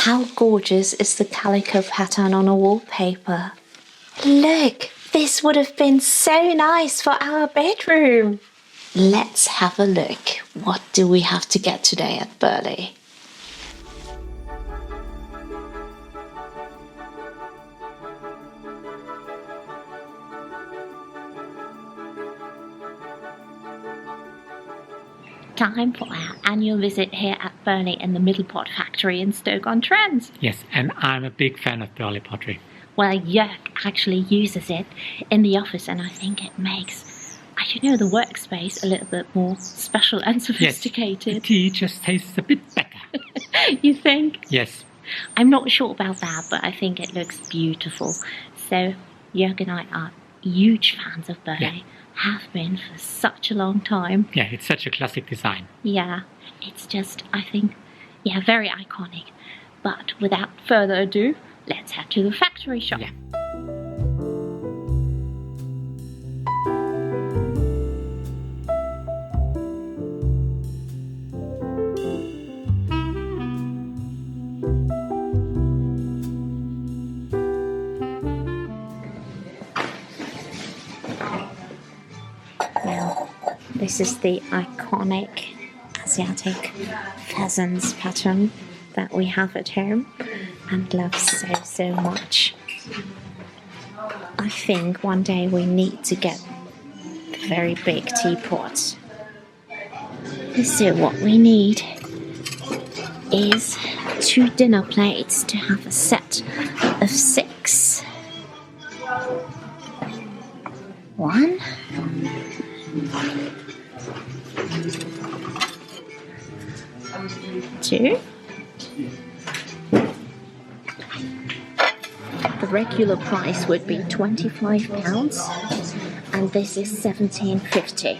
How gorgeous is the calico pattern on a wallpaper? Look, this would have been so nice for our bedroom. Let's have a look. What do we have to get today at Burleigh? Time for our annual visit here at Burleigh in the Middle Pot factory in Stoke-on-Trent. Yes, and I'm a big fan of Burleigh Pottery. Well, Joerg actually uses it in the office, and I think it makes, the workspace a little bit more special and sophisticated. Yes, the tea just tastes a bit better. You think? Yes. I'm not sure about that, but I think it looks beautiful. So, Joerg and I are huge fans of Burleigh. Yeah. Have been for such a long time. Yeah, it's such a classic design. Yeah, it's just, I think, very iconic. But without further ado, let's head to the factory shop. Yeah. Now, this is the iconic Asiatic pheasants pattern that we have at home and love so much. I think one day we need to get the very big teapot. So what we need is 2 dinner plates to have a set of 6. 1, 2. The regular price would be £25, and this is £17.50.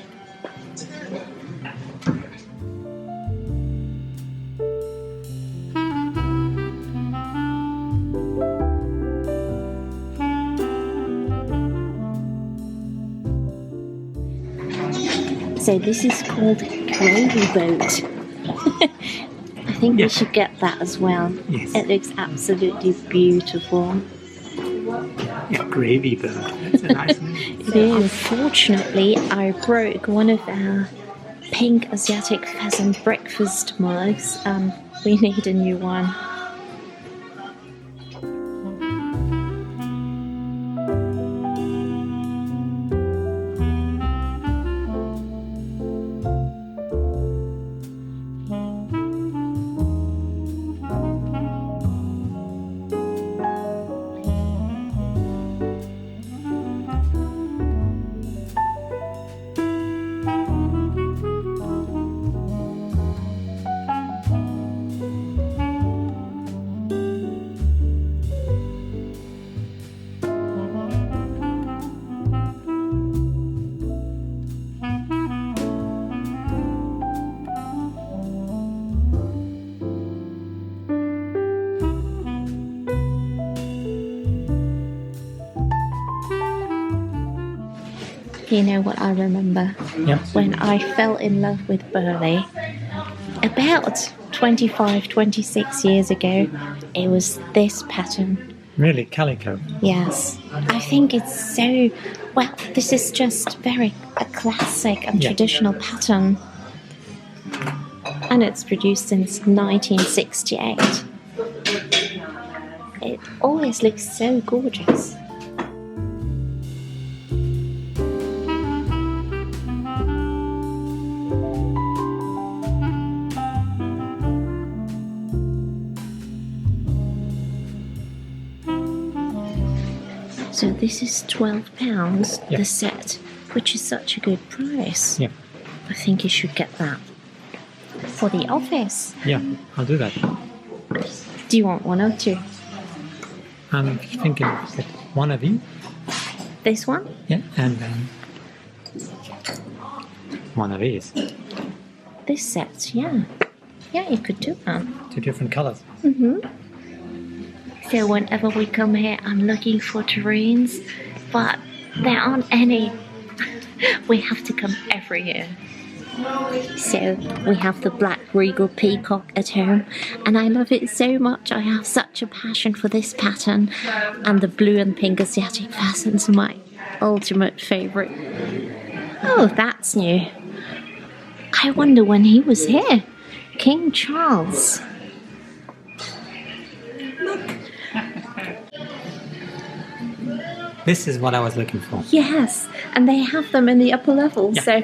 So this is called Gravy Boat. I think we should get that as well. Yes. It looks absolutely beautiful. Yeah, Gravy Boat. That's a nice name. It is. Unfortunately, I broke one of our pink Asiatic pheasant breakfast mugs. We need a new one. You know what I remember? Yeah. When I fell in love with Burleigh, about 25, 26 years ago, it was this pattern. Really, calico. Yes. I think it's so, this is just a classic and traditional pattern. And it's produced since 1968. It always looks so gorgeous. So this is £12, the set, which is such a good price. Yeah. I think you should get that for the office. Yeah, I'll do that. Do you want 1 or 2? I'm thinking that one of these. This one? Yeah, and then one of these. This set, yeah. Yeah, you could do that. 2 different colors. So whenever we come here, I'm looking for terrines, but there aren't any. We have to come every year. So we have the black regal peacock at home, and I love it so much. I have such a passion for this pattern, and the blue and pink Asiatic pheasants are my ultimate favourite. Oh, that's new. I wonder when he was here. King Charles. This is what I was looking for. Yes, and they have them in the upper level, Yeah. so...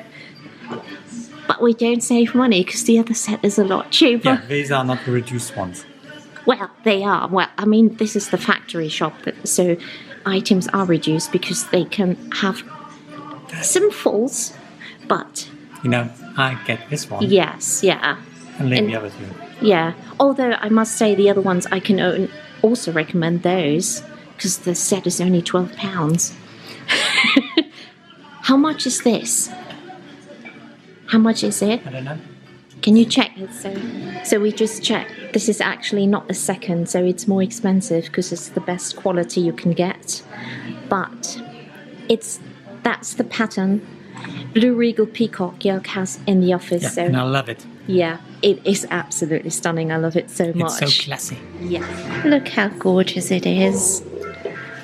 But we don't save money because the other set is a lot cheaper. Yeah, these are not the reduced ones. Well, they are. Well, I mean, this is the factory shop, so items are reduced because they can have some faults, but... You know, I get this one. Yes, yeah. And leave And- the other two. Yeah, although I must say the other ones I can also recommend those because the set is only £12. How much is this? How much is it? I don't know. Can you check it? So we just checked. This is actually not a second, so it's more expensive because it's the best quality you can get. But that's the pattern Blue Regal Peacock Joerg has in the office. Yeah, So and I love it. yeah, it is absolutely stunning. I love it so much. It's so classy. Yeah, look how gorgeous it is.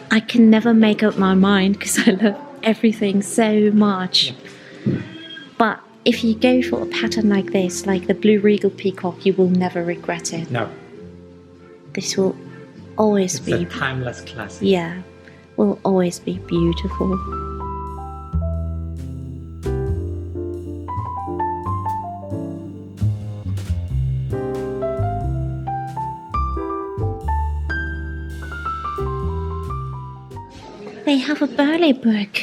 I can never make up my mind because I love everything so much. Yeah. But if you go for a pattern like this, like the Blue Regal Peacock, you will never regret it. No, This will always it's be, a timeless classic. yeah, will always be beautiful. They have a Burleigh book.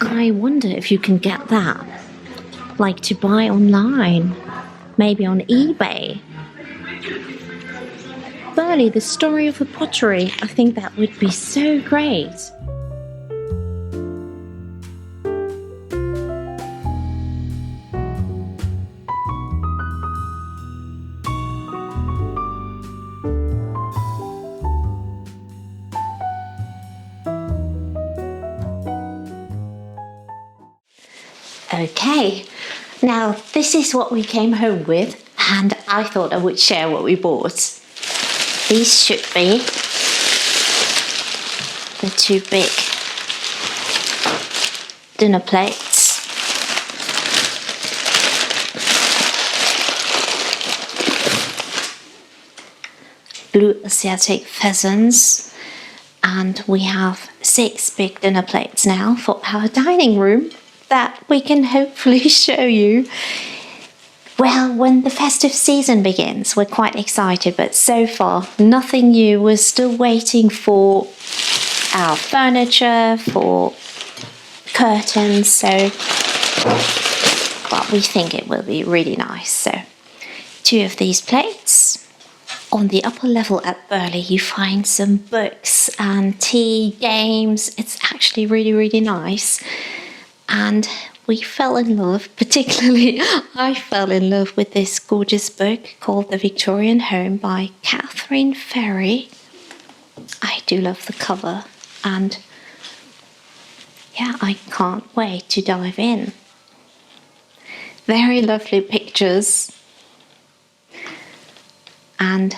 I wonder if you can get that, like to buy online, maybe on eBay. Burleigh, the story of the pottery. I think that would be so great. Okay, now this is what we came home with, and I thought I would share what we bought. These should be the two big dinner plates. Blue Asiatic pheasants, and we have 6 big dinner plates now for our dining room that we can hopefully show you. Well, when the festive season begins, we're quite excited, but so far, nothing new. We're still waiting for our furniture, for curtains, but we think it will be really nice. So, 2 of these plates. On the upper level at Burleigh, you find some books and tea, games. It's actually really, really nice. And we fell in love, particularly I fell in love with this gorgeous book called The Victorian Home by Catherine Ferry. I do love the cover, and yeah, I can't wait to dive in. Very lovely pictures. And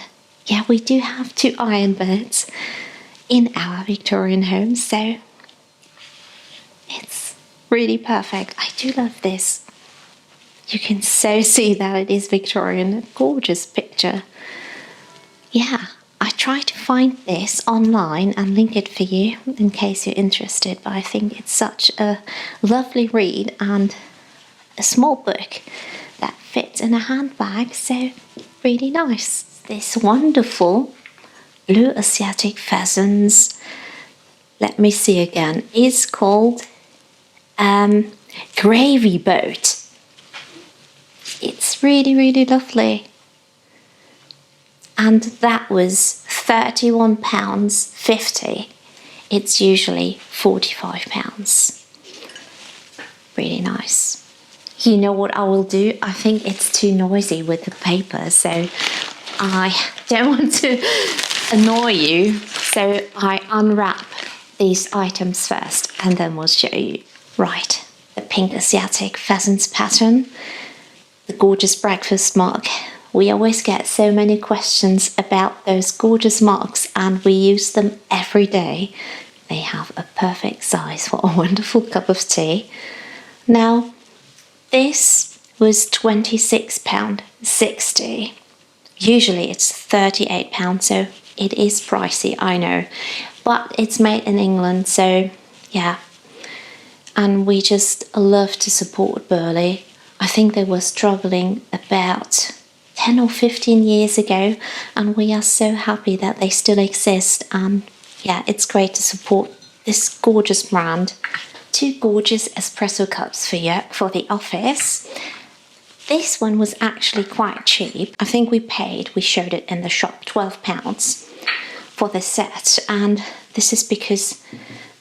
yeah, we do have 2 iron beds in our Victorian home, so it's really perfect. I do love this. You can so see that it is Victorian. A gorgeous picture. Yeah, I tried to find this online and link it for you in case you're interested, but I think it's such a lovely read and a small book that fits in a handbag, so really nice. This wonderful Blue Asiatic pheasants, let me see again, is called Gravy Boat. It's really, really lovely. And that was £31.50. It's usually £45. Really nice. You know what I will do? I think it's too noisy with the paper, so I don't want to annoy you. So I unwrap these items first and then we'll show you Right, the pink Asiatic pheasants pattern, the gorgeous breakfast mug. We always get so many questions about those gorgeous mugs, and we use them every day. They have a perfect size for a wonderful cup of tea. Now, this was £26.60. Usually it's £38, so it is pricey, I know. But it's made in England, so yeah. And we just love to support Burleigh. I think they were struggling about 10 or 15 years ago, and we are so happy that they still exist. And yeah, it's great to support this gorgeous brand. 2 gorgeous espresso cups for you for the office. This one was actually quite cheap. I think we showed it in the shop, £12 for the set. And this is because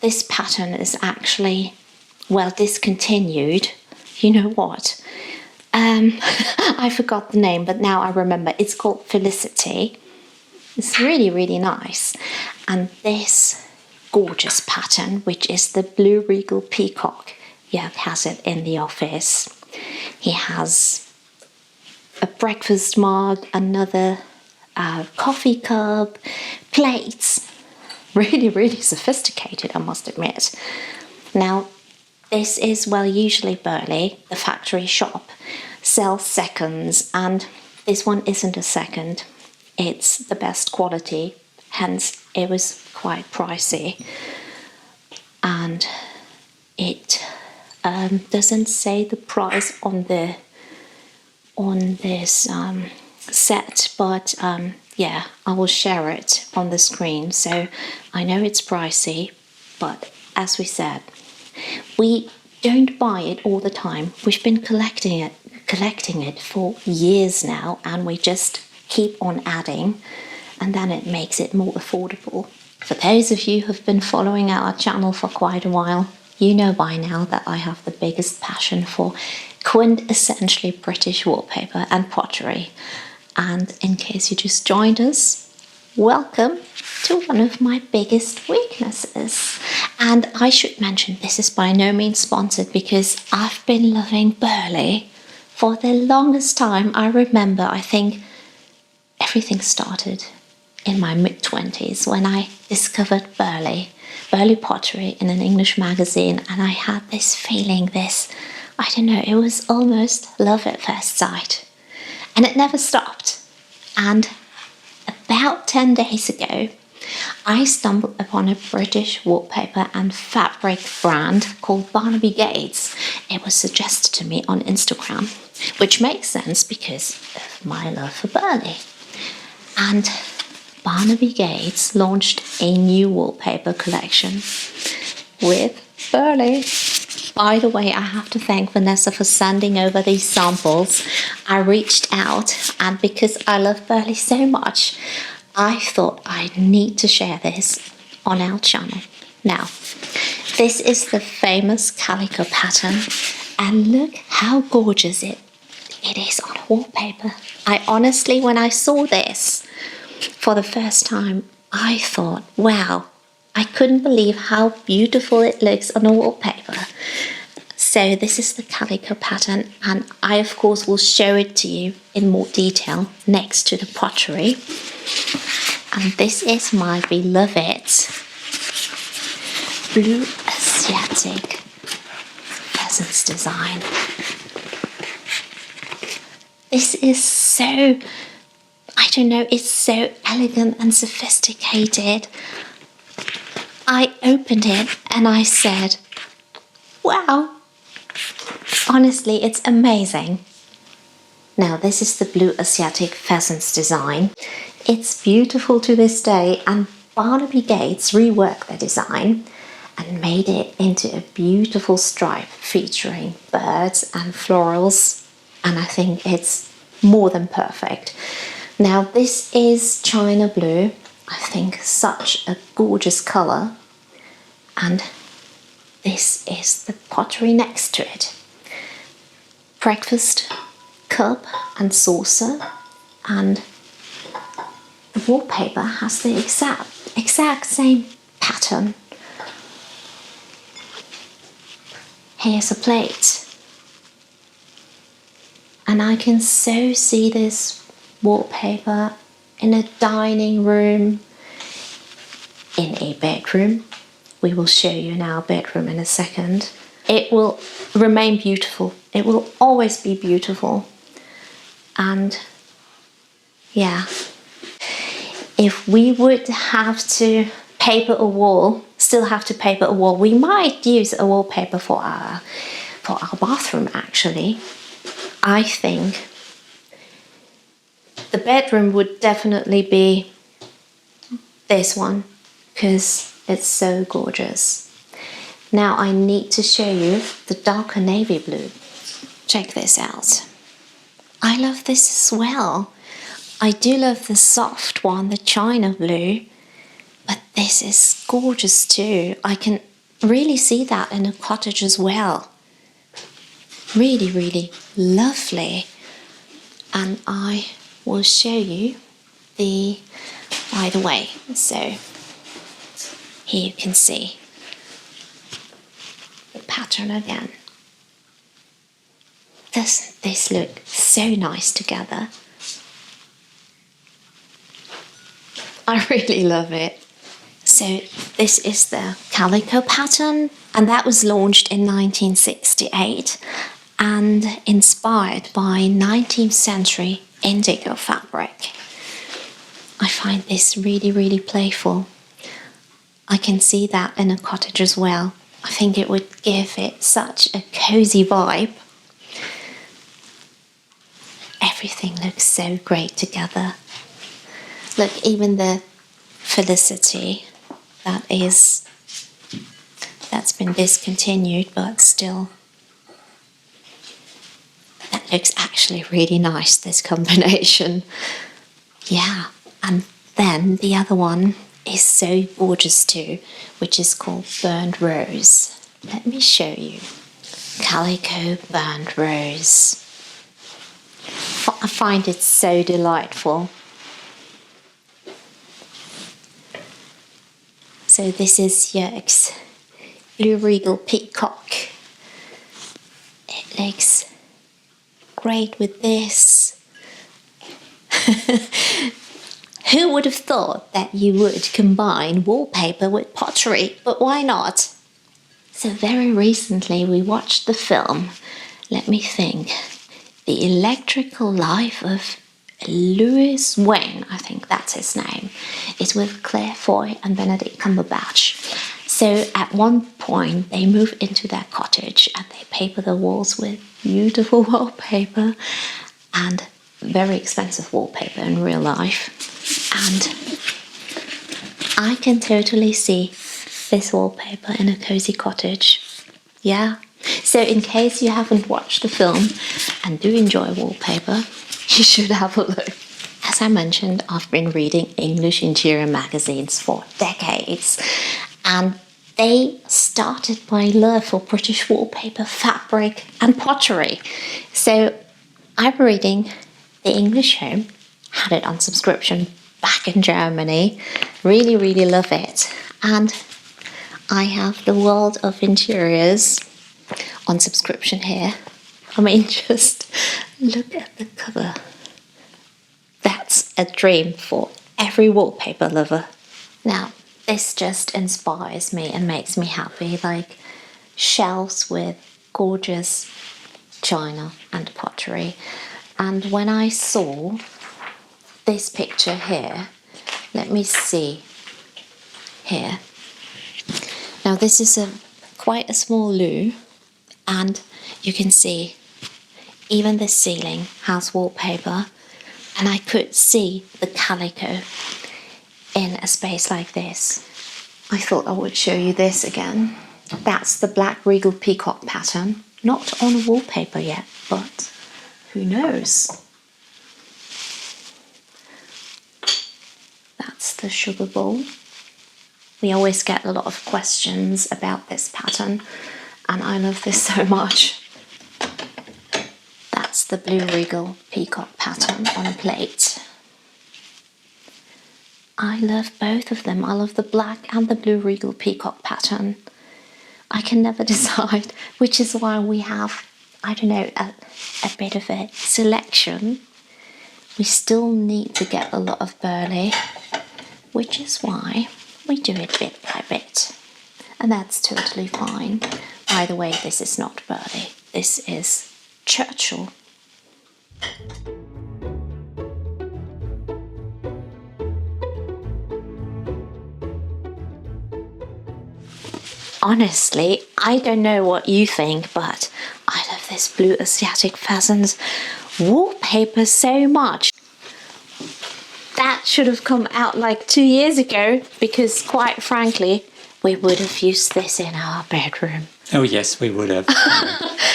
this pattern is actually, well, discontinued. You know what? I forgot the name, but now I remember. It's called Felicity. It's really, really nice. And this gorgeous pattern, which is the Blue Regal Peacock, Jörg has it in the office. He has a breakfast mug, another coffee cup, plates. Really, really sophisticated, I must admit. Now, this is, well, usually Burleigh, the factory shop, sells seconds, and this one isn't a second. It's the best quality, hence it was quite pricey. And it doesn't say the price on this set, but yeah, I will share it on the screen. So I know it's pricey, but as we said, we don't buy it all the time. We've been collecting it for years now, and we just keep on adding, and then it makes it more affordable. For those of you who've been following our channel for quite a while, you know by now that I have the biggest passion for quintessentially British wallpaper and pottery. And in case you just joined us, welcome to one of my biggest weaknesses. And I should mention, this is by no means sponsored, because I've been loving Burleigh for the longest time. I remember, I think everything started in my mid-20s when I discovered Burleigh Pottery in an English magazine, and I had this feeling, I don't know, it was almost love at first sight. And it never stopped. And about 10 days ago, I stumbled upon a British wallpaper and fabric brand called Barnaby Gates. It was suggested to me on Instagram, which makes sense because of my love for Burleigh. And Barnaby Gates launched a new wallpaper collection with Burleigh. By the way, I have to thank Vanessa for sending over these samples. I reached out, and because I love Burleigh so much, I thought I need to share this on our channel. Now, this is the famous calico pattern, and look how gorgeous it is on wallpaper. I honestly, when I saw this for the first time, I thought, wow, I couldn't believe how beautiful it looks on a wallpaper. So this is the calico pattern, and I of course will show it to you in more detail next to the pottery. And this is my beloved Blue Asiatic pheasants design. This is so, I don't know, it's so elegant and sophisticated. I opened it and I said, wow, honestly, it's amazing. Now, this is the Blue Asiatic pheasants design. It's beautiful to this day, and Barnaby Gates reworked the design and made it into a beautiful stripe featuring birds and florals, and I think it's more than perfect. Now, this is China Blue. I think such a gorgeous colour, and this is the pottery next to it. Breakfast cup and saucer, and the wallpaper has the exact same pattern. Here's a plate. And I can so see this wallpaper in a dining room, in a bedroom. We will show you in our bedroom in a second. It will remain beautiful. It will always be beautiful. And yeah, if we would have to paper a wall, still have to paper a wall, we might use a wallpaper for our bathroom actually. I think the bedroom would definitely be this one because it's so gorgeous. Now I need to show you the darker navy blue. Check this out. I love this as well. I do love the soft one, the china blue, but this is gorgeous too. I can really see that in a cottage as well. Really, really lovely. And I will show you by the way, so here you can see the pattern again. Doesn't this look so nice together? I really love it. So this is the calico pattern, and that was launched in 1968 and inspired by 19th century indigo fabric. I find this really, really playful. I can see that in a cottage as well. I think it would give it such a cozy vibe. Everything looks so great together. Look, even the Felicity that's been discontinued, but still, that looks actually really nice, this combination. Yeah, and then the other one is so gorgeous too, which is called Burnt Rose. Let me show you. Calico Burnt Rose. I find it so delightful. So this is Joerg's Blue Regal Peacock. It looks great with this. Who would have thought that you would combine wallpaper with pottery? But why not? So very recently we watched the film, let me think, The Electrical Life of Louis Wain, I think that's his name. It's with Claire Foy and Benedict Cumberbatch. So at one point they move into their cottage and they paper the walls with beautiful wallpaper and very expensive wallpaper in real life. And I can totally see this wallpaper in a cozy cottage. Yeah. So in case you haven't watched the film and do enjoy wallpaper, you should have a look. As I mentioned, I've been reading English interior magazines for decades, and they started my love for British wallpaper, fabric and pottery. So I'm reading The English Home, had it on subscription back in Germany, really, really love it. And I have The World of Interiors on subscription here. I mean, just look at the cover. That's a dream for every wallpaper lover. Now, this just inspires me and makes me happy, like shelves with gorgeous china and pottery. And when I saw this picture here, let me see here. Now this is quite a small loo, and you can see even the ceiling has wallpaper, and I could see the calico in a space like this. I thought I would show you this again. That's the Black Regal Peacock pattern. Not on wallpaper yet, but who knows? That's the sugar bowl. We always get a lot of questions about this pattern, and I love this so much. That's the Blue Regal Peacock pattern on a plate. I love both of them. I love the black and the Blue Regal Peacock pattern. I can never decide, which is why we have, I don't know, a bit of a selection. We still need to get a lot of Burleigh, which is why we do it bit by bit. And that's totally fine. By the way, this is not Burleigh, this is Churchill. Honestly, I don't know what you think, but I love this blue Asiatic pheasants wallpaper so much. That should have come out like 2 years ago, because quite frankly, we would have used this in our bedroom. Oh yes, we would have.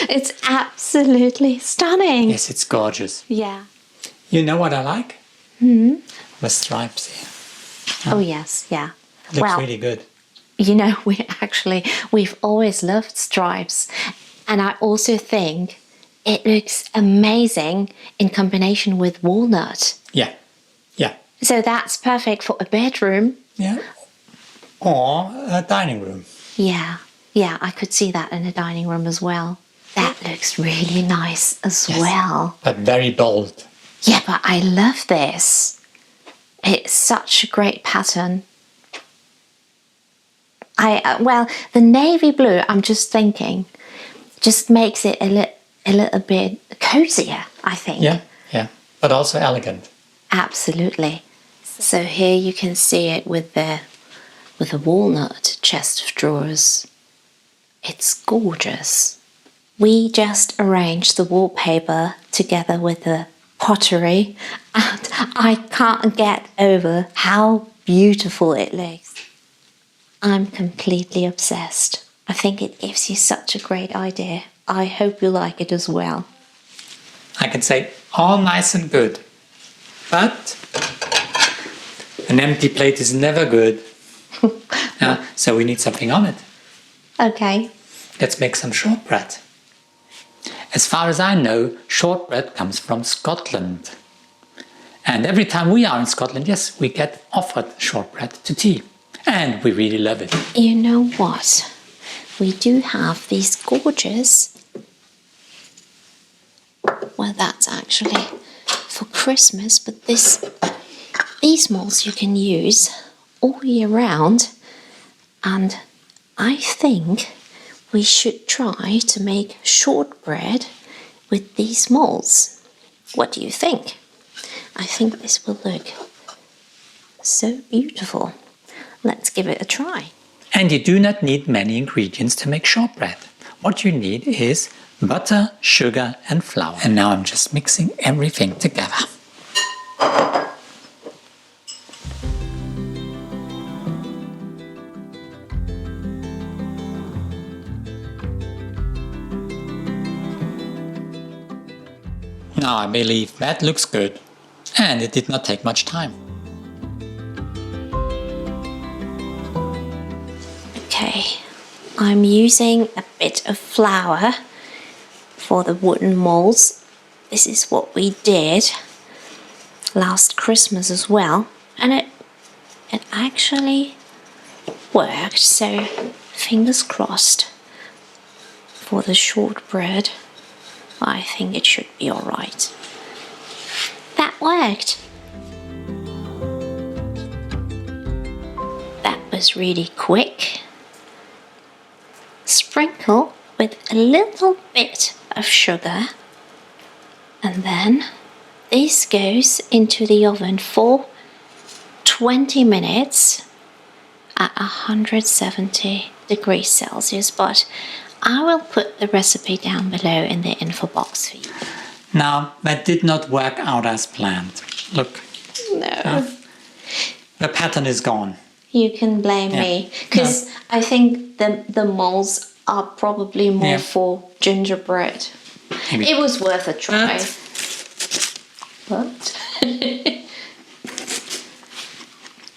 It's absolutely stunning. Yes, it's gorgeous. Yeah. You know what I like? The stripes here. Oh yes, yeah. Looks really good. You know, we've always loved stripes, and I also think it looks amazing in combination with walnut. Yeah, yeah. So that's perfect for a bedroom. Yeah, or a dining room. Yeah, yeah, I could see that in a dining room as well. That looks really nice as well. But very bold. Yeah, but I love this. It's such a great pattern. Well, the navy blue, I'm just thinking, just makes it a little bit cozier, I think. Yeah, yeah, but also elegant. Absolutely. So here you can see it with the walnut chest of drawers. It's gorgeous. We just arranged the wallpaper together with the pottery, and I can't get over how beautiful it looks. I'm completely obsessed. I think it gives you such a great idea. I hope you like it as well. I can say all nice and good, but an empty plate is never good. So we need something on it. Okay. Let's make some shortbread. As far as I know, shortbread comes from Scotland. And every time we are in Scotland, yes, we get offered shortbread to tea. And we really love it. You know what? We do have these gorgeous... Well, that's actually for Christmas, but these molds you can use all year round. And I think we should try to make shortbread with these molds. What do you think? I think this will look so beautiful. Let's give it a try. And you do not need many ingredients to make shortbread. What you need is butter, sugar and flour. And now I'm just mixing everything together. Now I believe that looks good, and it did not take much time. Okay, I'm using a bit of flour for the wooden molds. This is what we did last Christmas as well, and it actually worked, so fingers crossed for the shortbread. I think it should be alright. That worked. That was really quick. Sprinkle with a little bit of sugar, and then this goes into the oven for 20 minutes at 170 degrees Celsius, but I will put the recipe down below in the info box for you. Now, that did not work out as planned. Look. No. The pattern is gone. You can blame me, because I think the molds are probably more for gingerbread. Maybe. It was worth a try. But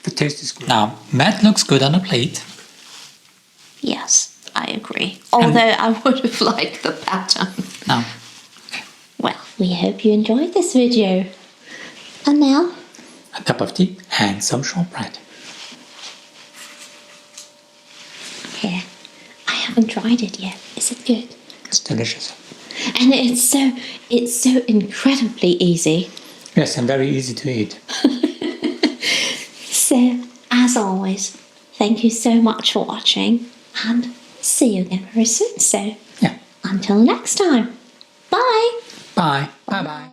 the taste is good. Now, that looks good on a plate. yes, I agree. Although I would have liked the pattern. Now, Well, we hope you enjoyed this video. And now, a cup of tea and some shortbread. here, I have haven't tried it yet. Is it good? It's delicious. And it's so incredibly easy. Yes, and very easy to eat. So, as always, thank you so much for watching, and see you again very soon. So, Yeah. until next time, bye! Bye. Bye-bye.